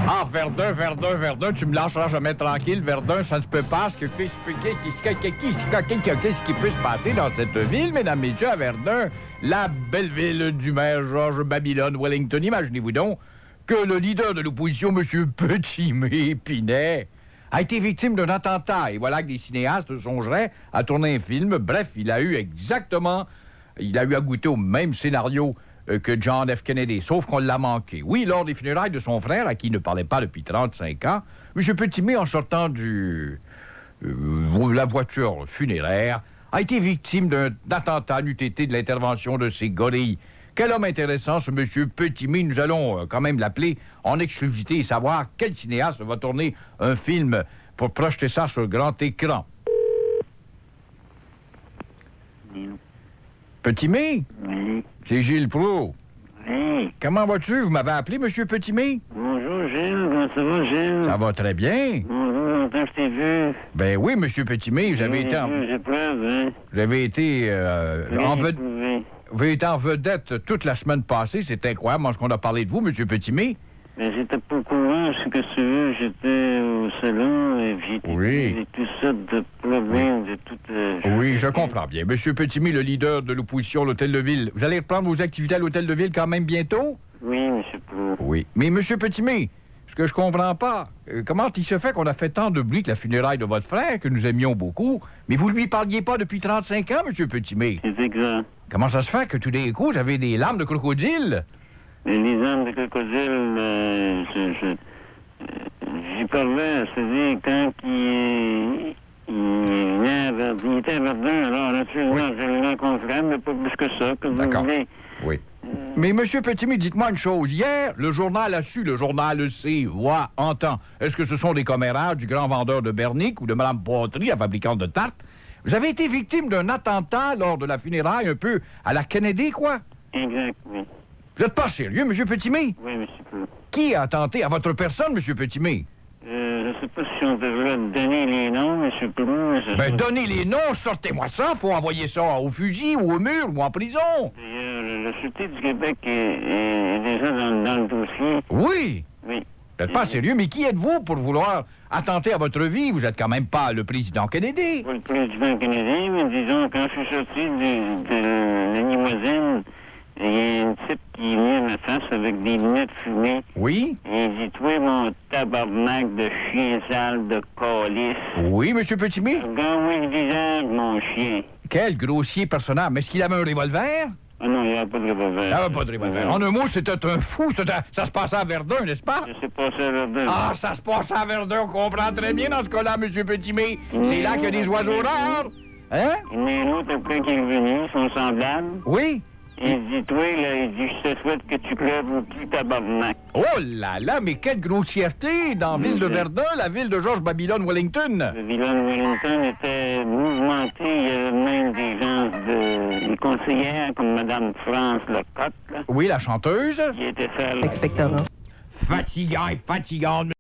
Ah, Verdun, tu me lâcheras jamais tranquille, Verdun, ça ne se peut pas. Qu'est-ce qui peut se passer dans cette ville, mesdames, messieurs, à Verdun, la belle ville du maire Georges Babylone Wellington. Imaginez-vous donc que le leader de l'opposition, M. Petit-Mé Pinet, a été victime d'un attentat. Et voilà que des cinéastes songeraient à tourner un film. Bref, il a eu à goûter au même scénario que John F. Kennedy, sauf qu'on l'a manqué. Oui, lors des funérailles de son frère, à qui il ne parlait pas depuis 35 ans, M. Petit-Mé, en sortant la voiture funéraire, a été victime d'un attentat, n'eût été de l'intervention de ces gorilles. Quel homme intéressant, ce M. Petit-Mé. Nous allons quand même l'appeler en exclusivité et savoir quel cinéaste va tourner un film pour projeter ça sur le grand écran. Petit-Mé? Oui. C'est Gilles Proulx. Oui. Comment vas-tu? Vous m'avez appelé, M. Petit-Mé? Bonjour, Gilles. Comment ça va, Gilles? Ça va très bien. Bonjour, longtemps que je t'ai vu. Ben oui, M. Petit-Mé, vous avez été J'ai preuve, hein? vous avez été en vedette. Oui. Vous avez été en vedette toute la semaine passée. C'est incroyable ce qu'on a parlé de vous, M. Petit-Mé. Mais j'étais pas au courant, ce que tu veux. J'étais au salon et puis Oui. tout ça de problèmes, de tout... Oui, je comprends bien. M. Petit-Mé, le leader de l'opposition à l'Hôtel de Ville. Vous allez reprendre vos activités à l'Hôtel de Ville quand même bientôt? Oui, M. Proulx. Oui. Mais M. Petit-Mé, ce que je comprends pas, comment il se fait qu'on a fait tant de bruit que la funéraille de votre frère, que nous aimions beaucoup, mais vous lui parliez pas depuis 35 ans, M. Petit-Mé? C'est exact. Comment ça se fait que tout d'un coup, vous avez des larmes de crocodile? Mais les âmes de crocodile, j'y parlais, c'est-à-dire quand il était à Verdun, alors naturellement, je l'ai rencontré, mais pas plus que ça, que vous D'accord. voulez. Oui. Mais M. Petit-Mé, dites-moi une chose. Hier, le journal a su, le journal le sait, voit, entend. Est-ce que ce sont des commérages du grand vendeur de Bernic ou de Mme Poitry, la fabricante de tartes? Vous avez été victime d'un attentat lors de la funéraille, un peu à la Kennedy, quoi? Exact, oui. Vous n'êtes pas sérieux, M. Petit-Mé? Oui, M. Proulx. Qui a attenté à votre personne, M. Petit-Mé? Je sais pas si on devrait donner les noms, M. Proulx, mais ça... Ben, donnez les noms, sortez-moi ça. Faut envoyer ça au fusil ou au mur ou en prison. D'ailleurs, la Sûreté du Québec est déjà dans le dossier. Oui. Oui. Vous n'êtes pas sérieux, mais qui êtes-vous pour vouloir attenter à votre vie? Vous êtes quand même pas le président Kennedy. Pas le président canadien, mais disons, quand je suis sorti de la limousine, il y a un type qui est venu à ma face avec des lunettes fumées. Oui? Et il dit, toi, mon tabarnak de chien sale de calice. Oui, M. Petit-Mé? Regarde-moi le visage, mon chien. Quel grossier personnage. Mais est-ce qu'il avait un revolver? Ah non, il n'y a pas de revolver. Il n'avait pas de revolver. En un mot, c'était un fou. Ça se passait à Verdun, n'est-ce pas? Je sais pas ça, Verdun. Ah, ça se passe à Verdun. On comprend très bien dans ce cas-là, M. Petit-Mé. C'est là qu'il y a des oiseaux rares. Hein? Il y en a un autre après qui est revenu, ils sont semblables. Oui? Il dit, toi, là, il dit, je te souhaite que tu crèves au cul, tabarnak. Oh là là, mais quelle grossièreté dans la ville de Verdun, la ville de Georges Babylone Wellington. Le village de Wellington était mouvementé. Il y avait même des gens, des conseillères comme Mme France Lecotte, là, Oui, la chanteuse. qui étaient faire... Expectorat. Fatigant et fatigante.